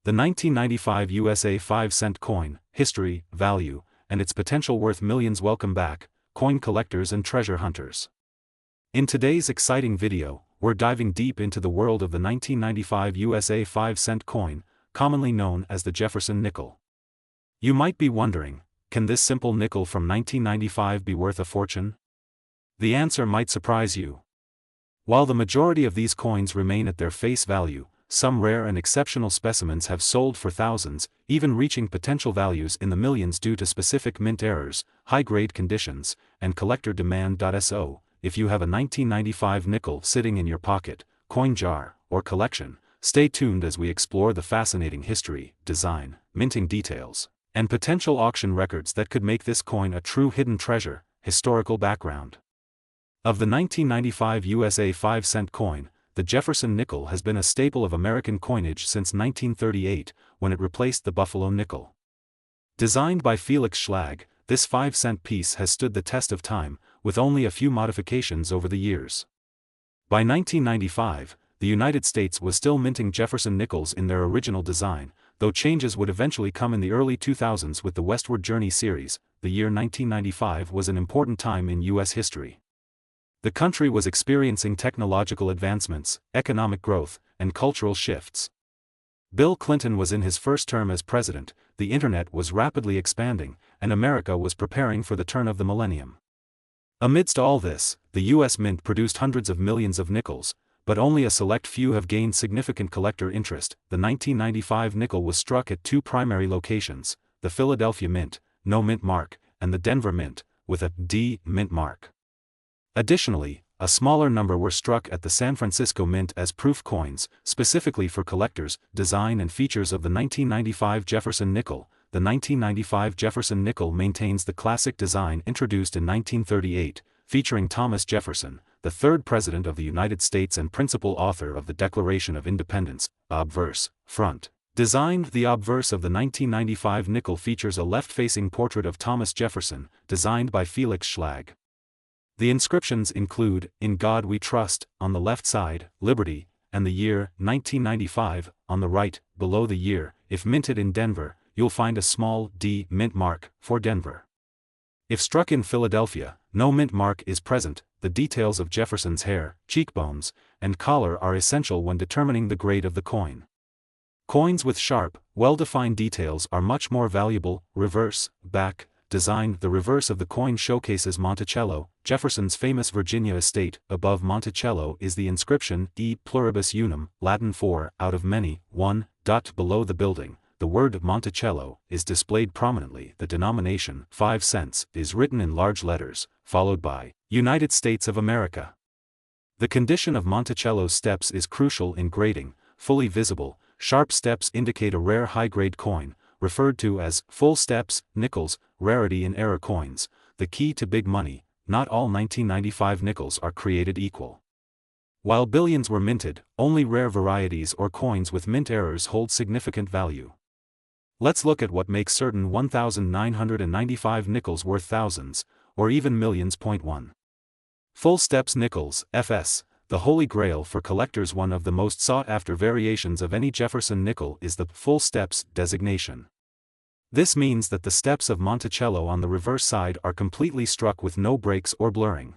The 1995 USA 5-cent coin, history, value, and its potential worth millions. Welcome back, coin collectors and treasure hunters. In today's exciting video, we're diving deep into the world of the 1995 USA 5-cent coin, commonly known as the Jefferson nickel. You might be wondering, can this simple nickel from 1995 be worth a fortune? The answer might surprise you. While the majority of these coins remain at their face value, some rare and exceptional specimens have sold for thousands, even reaching potential values in the millions due to specific mint errors, high-grade conditions, and collector demand. So, if you have a 1995 nickel sitting in your pocket, coin jar, or collection, stay tuned as we explore the fascinating history, design, minting details, and potential auction records that could make this coin a true hidden treasure. Historical background of the 1995 USA 5-cent coin. The Jefferson nickel has been a staple of American coinage since 1938, when it replaced the Buffalo nickel. Designed by Felix Schlag, this 5-cent piece has stood the test of time, with only a few modifications over the years. By 1995, the United States was still minting Jefferson nickels in their original design, though changes would eventually come in the early 2000s with the Westward Journey series. The year 1995 was an important time in U.S. history. The country was experiencing technological advancements, economic growth, and cultural shifts. Bill Clinton was in his first term as president, the internet was rapidly expanding, and America was preparing for the turn of the millennium. Amidst all this, the U.S. Mint produced hundreds of millions of nickels, but only a select few have gained significant collector interest. The 1995 nickel was struck at two primary locations: the Philadelphia Mint, no mint mark, and the Denver Mint, with a D mint mark. Additionally, a smaller number were struck at the San Francisco Mint as proof coins, specifically for collectors. Design and features of the 1995 Jefferson nickel. The 1995 Jefferson nickel maintains the classic design introduced in 1938, featuring Thomas Jefferson, the third President of the United States and principal author of the Declaration of Independence, obverse, front. Designed. The obverse of the 1995 nickel features a left-facing portrait of Thomas Jefferson, designed by Felix Schlag. The inscriptions include, "In God We Trust," on the left side, "Liberty," and the year, 1995, on the right. Below the year, if minted in Denver, you'll find a small D mint mark, for Denver. If struck in Philadelphia, no mint mark is present. The details of Jefferson's hair, cheekbones, and collar are essential when determining the grade of the coin. Coins with sharp, well-defined details are much more valuable. Reverse, back, design. The reverse of the coin showcases Monticello, Jefferson's famous Virginia estate. Above Monticello is the inscription, E pluribus unum, Latin for, out of many, one. Below the building, the word Monticello is displayed prominently. The denomination, 5 cents, is written in large letters, followed by, United States of America. The condition of Monticello's steps is crucial in grading. Fully visible, sharp steps indicate a rare high-grade coin, referred to as full steps, nickels. Rarity in error coins. The key to big money: not all 1995 nickels are created equal. While billions were minted, only rare varieties or coins with mint errors hold significant value. Let's look at what makes certain 1995 nickels worth thousands, or even millions. 1. Full steps nickels, FS. The holy grail for collectors. One of the most sought-after variations of any Jefferson nickel is the full steps designation. This means that the steps of Monticello on the reverse side are completely struck with no breaks or blurring.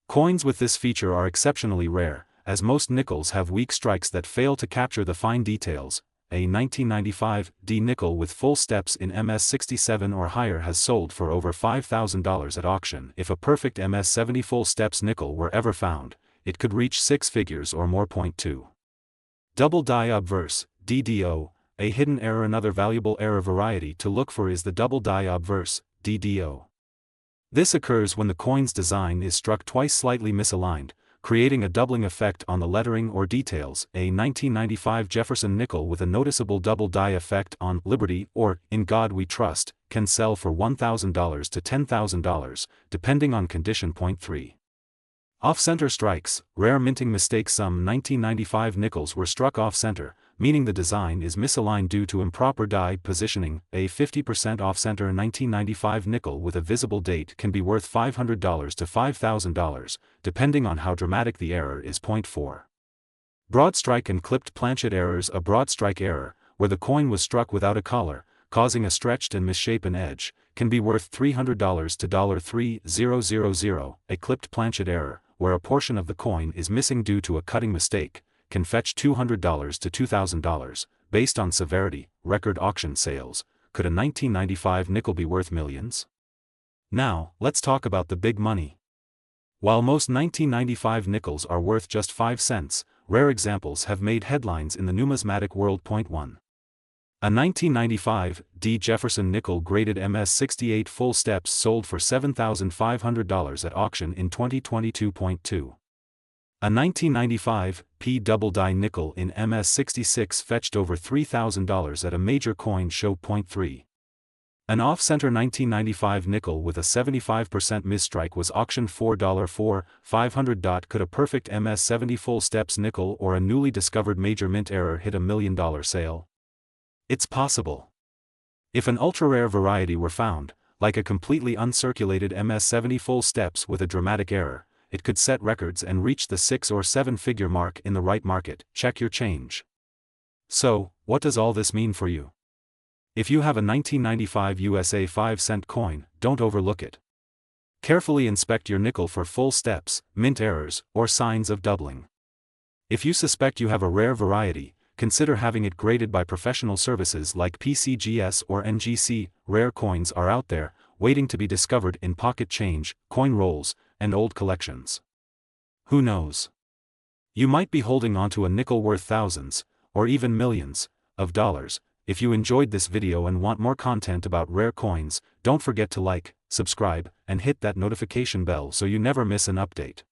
Coins with this feature are exceptionally rare, as most nickels have weak strikes that fail to capture the fine details. A 1995 D nickel with full steps in MS67 or higher has sold for over $5,000 at auction. If a perfect MS70 full steps nickel were ever found, it could reach six figures or more. 2. Double die obverse, DDO, a hidden error. Another valuable error variety to look for is the double die obverse, DDO. This occurs when the coin's design is struck twice slightly misaligned, creating a doubling effect on the lettering or details. A 1995 Jefferson nickel with a noticeable double die effect on Liberty or In God We Trust can sell for $1,000 to $10,000, depending on condition. 3. Off-center strikes, rare minting mistake. Some 1995 nickels were struck off-center, meaning the design is misaligned due to improper die positioning. A 50% off-center 1995 nickel with a visible date can be worth $500 to $5,000, depending on how dramatic the error is. 4. Broad strike and clipped planchet errors. A broad strike error, where the coin was struck without a collar, causing a stretched and misshapen edge, can be worth $300 to $3,000. A clipped planchet error, where a portion of the coin is missing due to a cutting mistake, can fetch $200 to $2,000. Based on severity, record auction sales, could a 1995 nickel be worth millions? Now, let's talk about the big money. While most 1995 nickels are worth just 5 cents, rare examples have made headlines in the numismatic world. 1. A 1995 D. Jefferson nickel graded MS-68 full steps sold for $7,500 at auction in 2022. 2. A 1995 P. double die nickel in MS-66 fetched over $3,000 at a major coin show. 3. An off-center 1995 nickel with a 75% misstrike was auctioned $4,500. Could a perfect MS-70 full steps nickel or a newly discovered major mint error hit $1 million sale? It's possible. If an ultra-rare variety were found, like a completely uncirculated MS-70 full steps with a dramatic error, it could set records and reach the 6 or 7-figure mark in the right market. Check your change. So, what does all this mean for you? If you have a 1995 USA 5-cent coin, don't overlook it. Carefully inspect your nickel for full steps, mint errors, or signs of doubling. If you suspect you have a rare variety, consider having it graded by professional services like PCGS or NGC. Rare coins are out there, waiting to be discovered in pocket change, coin rolls, and old collections. Who knows? You might be holding onto a nickel worth thousands, or even millions, of dollars. If you enjoyed this video and want more content about rare coins, don't forget to like, subscribe, and hit that notification bell so you never miss an update.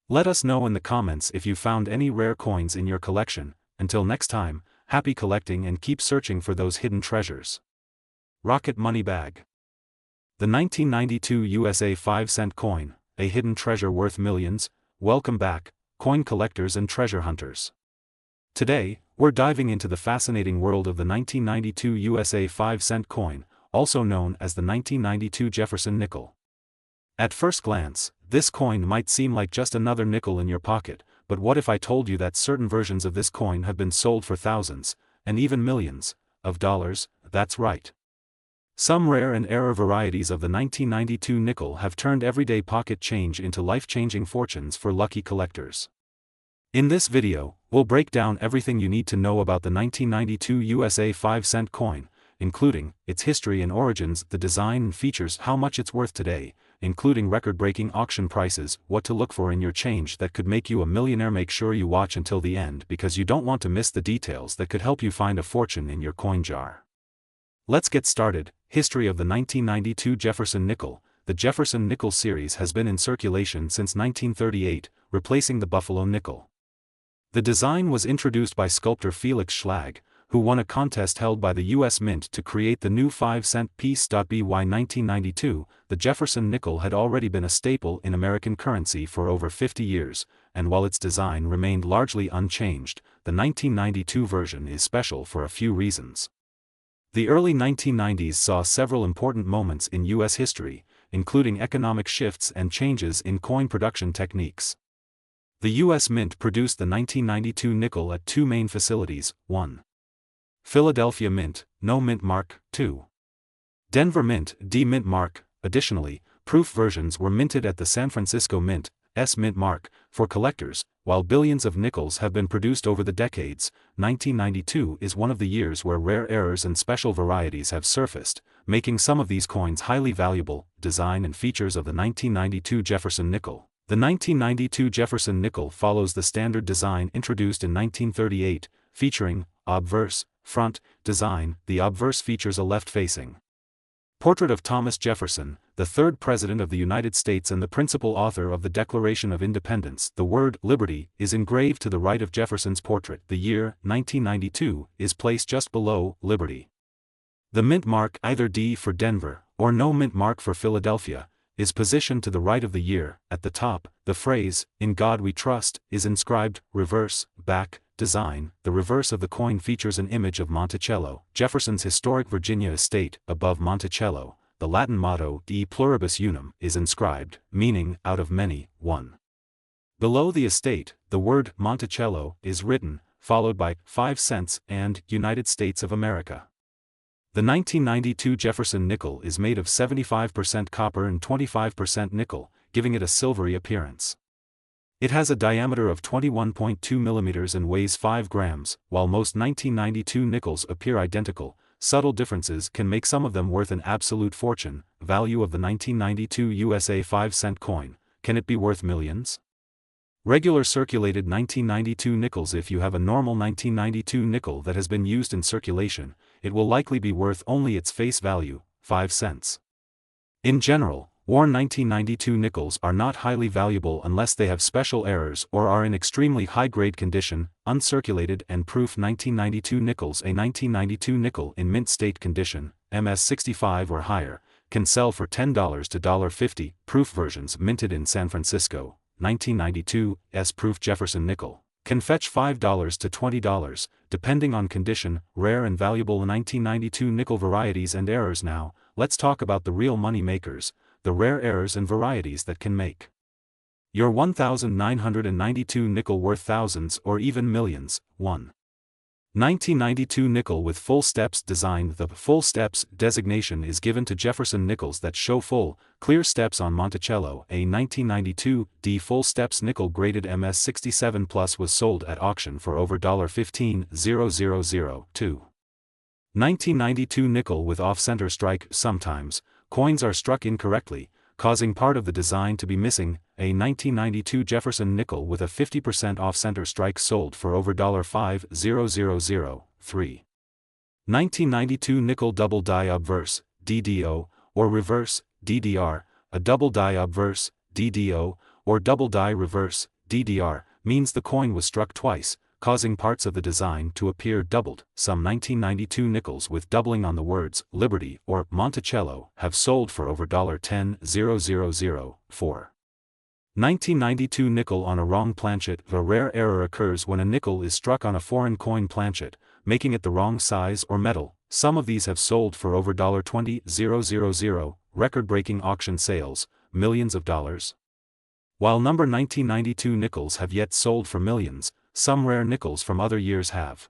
Let us know in the comments if you found any rare coins in your collection. Until next time, happy collecting and keep searching for those hidden treasures. Rocket Money Bag. The 1992 USA 5-cent coin, a hidden treasure worth millions. Welcome back, coin collectors and treasure hunters. Today, we're diving into the fascinating world of the 1992 USA 5-cent coin, also known as the 1992 Jefferson nickel. At first glance, this coin might seem like just another nickel in your pocket, but what if I told you that certain versions of this coin have been sold for thousands, and even millions, of dollars? That's right. Some rare and error varieties of the 1992 nickel have turned everyday pocket change into life-changing fortunes for lucky collectors. In this video, we'll break down everything you need to know about the 1992 USA 5-cent coin, including its history and origins, the design and features, how much it's worth today, including record-breaking auction prices, what to look for in your change that could make you a millionaire. Make sure you watch until the end because you don't want to miss the details that could help you find a fortune in your coin jar. Let's get started. History of the 1992 Jefferson nickel. The Jefferson nickel series has been in circulation since 1938, replacing the Buffalo nickel. The design was introduced by sculptor Felix Schlag, who won a contest held by the U.S. Mint to create the new 5-cent piece. By 1992, the Jefferson nickel had already been a staple in American currency for over 50 years, and while its design remained largely unchanged, the 1992 version is special for a few reasons. The early 1990s saw several important moments in U.S. history, including economic shifts and changes in coin production techniques. The U.S. Mint produced the 1992 nickel at two main facilities. 1. Philadelphia Mint, no mint mark. 2. Denver Mint, D mint mark. Additionally, proof versions were minted at the San Francisco Mint, S mint mark, for collectors. While billions of nickels have been produced over the decades, 1992 is one of the years where rare errors and special varieties have surfaced, making some of these coins highly valuable. Design and features of the 1992 Jefferson nickel. The 1992 Jefferson nickel follows the standard design introduced in 1938, featuring obverse front design. The obverse features a left-facing portrait of Thomas Jefferson, the third President of the United States and the principal author of the Declaration of Independence. The word "Liberty" is engraved to the right of Jefferson's portrait. The year, 1992, is placed just below "Liberty." The mint mark, either D for Denver, or no mint mark for Philadelphia, is positioned to the right of the year. At the top, the phrase, "In God We Trust," is inscribed. Reverse, back, design. The reverse of the coin features an image of Monticello, Jefferson's historic Virginia estate. Above Monticello, the Latin motto, De Pluribus Unum, is inscribed, meaning, out of many, one. Below the estate, the word Monticello is written, followed by 5 cents and United States of America. The 1992 Jefferson nickel is made of 75% copper and 25% nickel, giving it a silvery appearance. It has a diameter of 21.2 mm and weighs 5 grams. While most 1992 nickels appear identical, subtle differences can make some of them worth an absolute fortune. Value of the 1992 USA 5-cent coin. Can it be worth millions? Regular circulated 1992 nickels. If you have a normal 1992 nickel that has been used in circulation, it will likely be worth only its face value, 5 cents. In general, worn 1992 nickels are not highly valuable unless they have special errors or are in extremely high-grade condition. Uncirculated and proof 1992 nickels. A 1992 nickel in mint state condition, MS65 or higher, can sell for $10 to $50. Proof versions minted in San Francisco, 1992, S-proof Jefferson nickel, can fetch $5 to $20, depending on condition. Rare and valuable 1992 nickel varieties and errors. Now, let's talk about the real money makers, the rare errors and varieties that can make your 1992 nickel worth thousands or even millions. 1. 1992 nickel with full steps design. The full steps designation is given to Jefferson nickels that show full, clear steps on Monticello. A 1992 D full steps nickel graded MS67 Plus was sold at auction for over $15,000. 2. 1992 nickel with off-center strike. Sometimes, coins are struck incorrectly, causing part of the design to be missing. A 1992 Jefferson nickel with a 50% off-center strike sold for over $5,000. 3. 1992 nickel double die obverse, DDO, or reverse, DDR. A double die obverse, DDO, or double die reverse, DDR, means the coin was struck twice, causing parts of the design to appear doubled. Some 1992 nickels with doubling on the words Liberty or Monticello have sold for over $10,000. 4. 1992 nickel on a wrong planchet. A rare error occurs when a nickel is struck on a foreign coin planchet, making it the wrong size or metal. Some of these have sold for over $20,000. Record-breaking auction sales, millions of dollars. While number 1992 nickels have yet sold for millions, some rare nickels from other years have.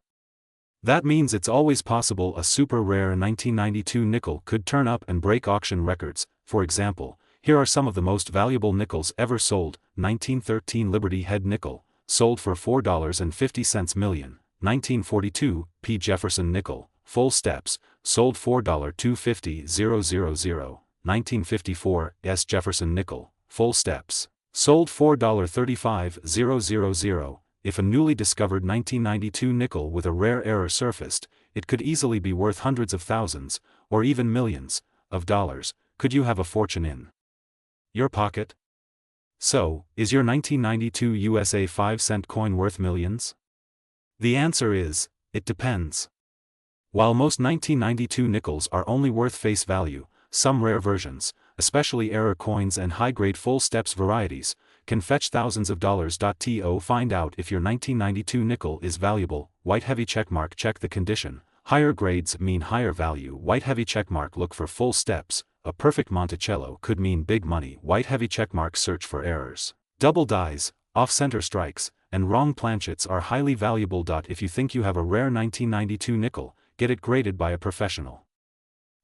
That means it's always possible a super rare 1992 nickel could turn up and break auction records. For example, here are some of the most valuable nickels ever sold. 1913 Liberty Head nickel, sold for $4.50 million. 1942 P. Jefferson nickel, full steps, sold $4.2500. 1954 S. Jefferson nickel, full steps, sold $4.35000. If a newly discovered 1992 nickel with a rare error surfaced, it could easily be worth hundreds of thousands, or even millions, of dollars. Could you have a fortune in your pocket? So, is your 1992 USA 5-cent coin worth millions? The answer is, it depends. While most 1992 nickels are only worth face value, some rare versions, especially error coins and high-grade full steps varieties, can fetch thousands of dollars. To find out if your 1992 nickel is valuable, white heavy checkmark. Check the condition. Higher grades mean higher value. White heavy checkmark. Look for full steps. A perfect Monticello could mean big money. White heavy checkmark. Search for errors. Double dies, off-center strikes, and wrong planchets are highly valuable. If you think you have a rare 1992 nickel, get it graded by a professional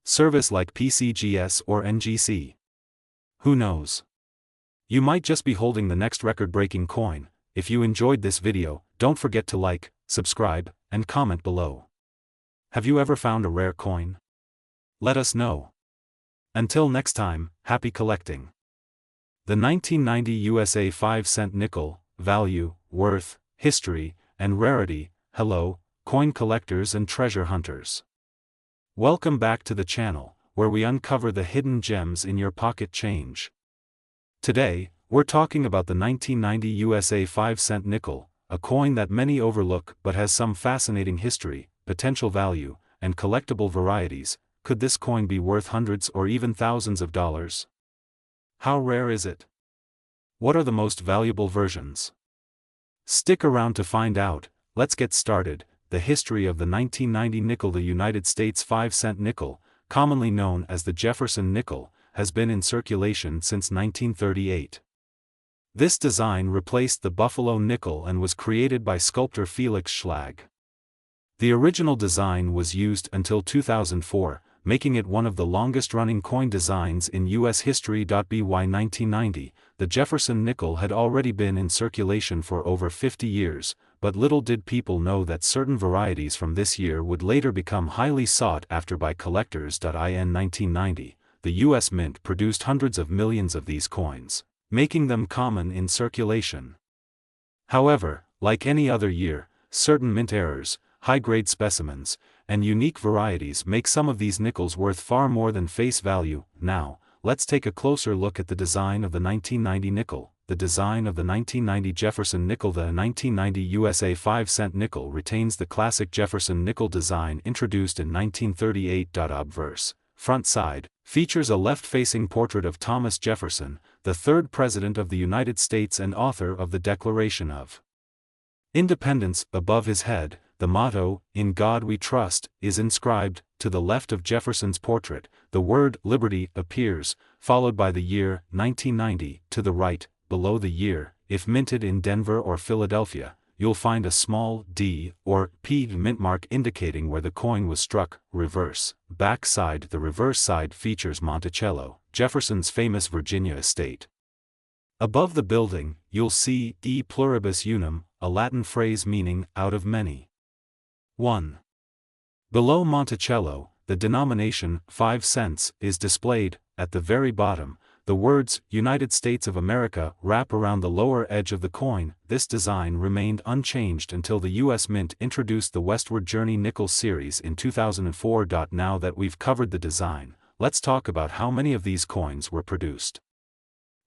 service like PCGS or NGC. Who knows? You might just be holding the next record-breaking coin. If you enjoyed this video, don't forget to like, subscribe, and comment below. Have you ever found a rare coin? Let us know. Until next time, happy collecting. The 1990 USA 5-cent nickel, value, worth, history, and rarity. Hello, coin collectors and treasure hunters. Welcome back to the channel, where we uncover the hidden gems in your pocket change. Today, we're talking about the 1990 USA 5-cent nickel, a coin that many overlook but has some fascinating history, potential value, and collectible varieties. Could this coin be worth hundreds or even thousands of dollars? How rare is it? What are the most valuable versions? Stick around to find out. Let's get started. The history of the 1990 nickel. The United States 5-cent nickel, commonly known as the Jefferson nickel, has been in circulation since 1938. This design replaced the Buffalo nickel and was created by sculptor Felix Schlag. The original design was used until 2004, making it one of the longest-running coin designs in U.S. history. By 1990, the Jefferson nickel had already been in circulation for over 50 years, but little did people know that certain varieties from this year would later become highly sought after by collectors. In 1990, the U.S. Mint produced hundreds of millions of these coins, making them common in circulation. However, like any other year, certain mint errors, high-grade specimens, and unique varieties make some of these nickels worth far more than face value. Now, let's take a closer look at the design of the 1990 nickel. The design of the 1990 Jefferson nickel. The 1990 USA 5-cent nickel retains the classic Jefferson nickel design introduced in 1938. Obverse, front side, features a left-facing portrait of Thomas Jefferson, the third President of the United States and author of the Declaration of Independence. Above his head, the motto, "In God We Trust," is inscribed. To the left of Jefferson's portrait, the word "Liberty" appears, followed by the year 1990. To the right, below the year, if minted in Denver or Philadelphia, you'll find a small D or P mint mark indicating where the coin was struck. Reverse, back side. The reverse side features Monticello, Jefferson's famous Virginia estate. Above the building, you'll see E pluribus unum, a Latin phrase meaning out of many. 1. Below Monticello, the denomination 5 cents is displayed. At the very bottom, the words United States of America wrap around the lower edge of the coin. This design remained unchanged until the U.S. Mint introduced the Westward Journey nickel series in 2004. Now that we've covered the design, let's talk about how many of these coins were produced.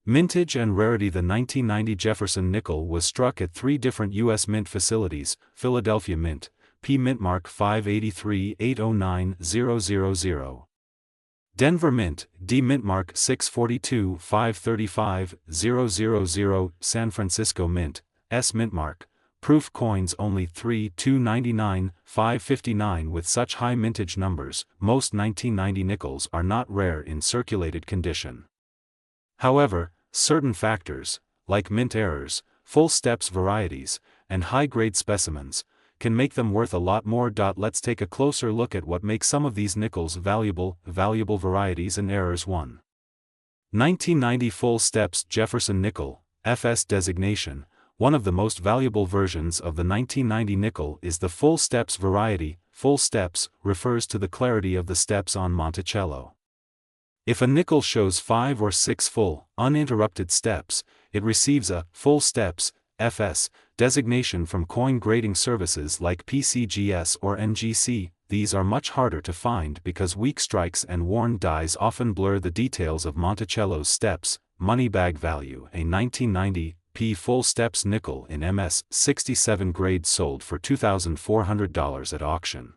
Mintage and rarity. The 1990 Jefferson nickel was struck at 3 different U.S. Mint facilities: Philadelphia Mint, P mint mark 583-809-000. Denver Mint, D mint mark 642-535-000. San Francisco Mint, S mint mark, proof coins only 3-299-559. With such high mintage numbers, most 1990 nickels are not rare in circulated condition. However, certain factors, like mint errors, full steps varieties, and high-grade specimens, can make them worth a lot more. Let's take a closer look at what makes some of these nickels valuable varieties and errors. 1. 1990 Full Steps Jefferson Nickel, FS designation. One of the most valuable versions of the 1990 nickel is the Full Steps variety. Full steps refers to the clarity of the steps on Monticello. If a nickel shows 5 or 6 full, uninterrupted steps, it receives a Full Steps FS designation from coin grading services like PCGS or NGC. These are much harder to find because weak strikes and worn dies often blur the details of Monticello's steps. Money bag value. A 1990 P Full Steps nickel in MS 67 grade sold for $2,400 at auction.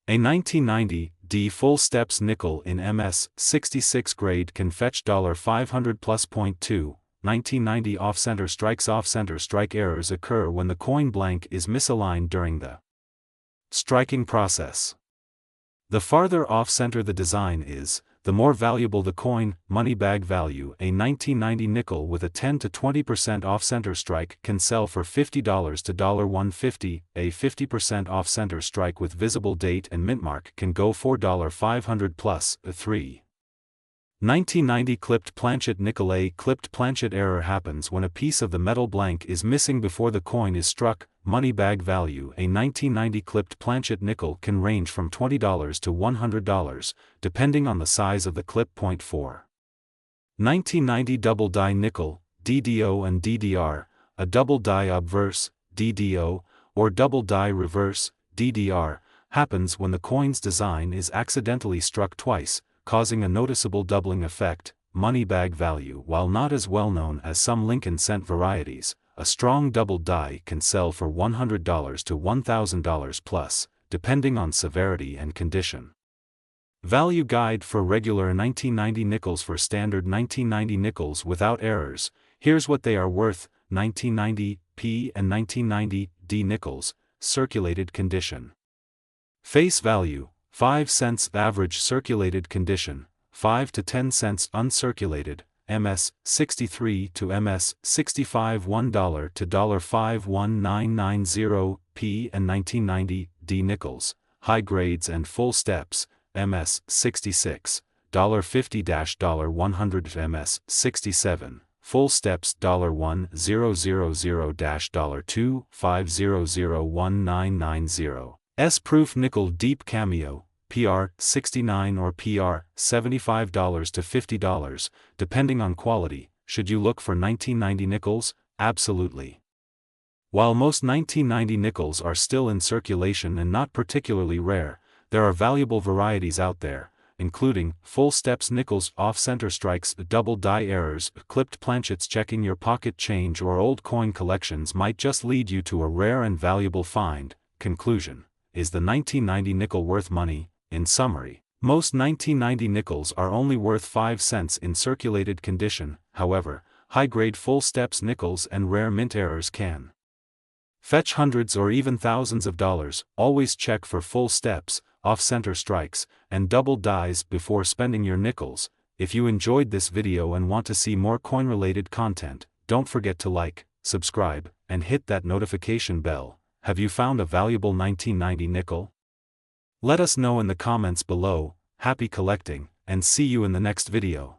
A 1990 D Full Steps nickel in MS 66 grade can fetch $500 plus. 2. 1990 Off-center strikes. Off-center strike errors occur when the coin blank is misaligned during the striking process. The farther off-center the design is, the more valuable the coin. Money bag value. A 1990 nickel with a 10 to 20% off-center strike can sell for $50 to $150. A 50% off-center strike with visible date and mint mark can go for $500 plus. 3. 1990 Clipped planchet nickel. A clipped planchet error happens when a piece of the metal blank is missing before the coin is struck. Money bag value. A 1990 clipped planchet nickel can range from $20 to $100, depending on the size of the clip. 4. 1990 Double die nickel, DDO and DDR. A double die obverse, DDO, or double die reverse, DDR, happens when the coin's design is accidentally struck twice, causing a noticeable doubling effect. Money bag value. While not as well known as some Lincoln cent varieties, a strong double die can sell for $100 to $1,000 plus, depending on severity and condition. Value guide for regular 1990 nickels. For standard 1990 nickels without errors, here's what they are worth. 1990 P and 1990 D nickels, circulated condition. Face value, 5 cents. Average circulated condition, 5 to 10 cents. Uncirculated, MS63 to MS65 $1 to $51990 P and 1990 D nickels, high grades and full steps, MS66, $50-$100 MS67, full steps $1000-$2500190 S-proof nickel deep cameo, PR 69 or PR $75 to $50, depending on quality. Should you look for 1990 nickels? Absolutely. While most 1990 nickels are still in circulation and not particularly rare, there are valuable varieties out there, including full steps nickels, off-center strikes, double die errors, clipped planchets. Checking your pocket change or old coin collections might just lead you to a rare and valuable find. Conclusion: is the 1990 nickel worth money? In summary, most 1990 nickels are only worth 5 cents in circulated condition. However, high-grade full steps nickels and rare mint errors can fetch hundreds or even thousands of dollars. Always check for full steps, off-center strikes, and double dies before spending your nickels. If you enjoyed this video and want to see more coin-related content, don't forget to like, subscribe, and hit that notification bell. Have you found a valuable 1990 nickel? Let us know in the comments below. Happy collecting, and see you in the next video.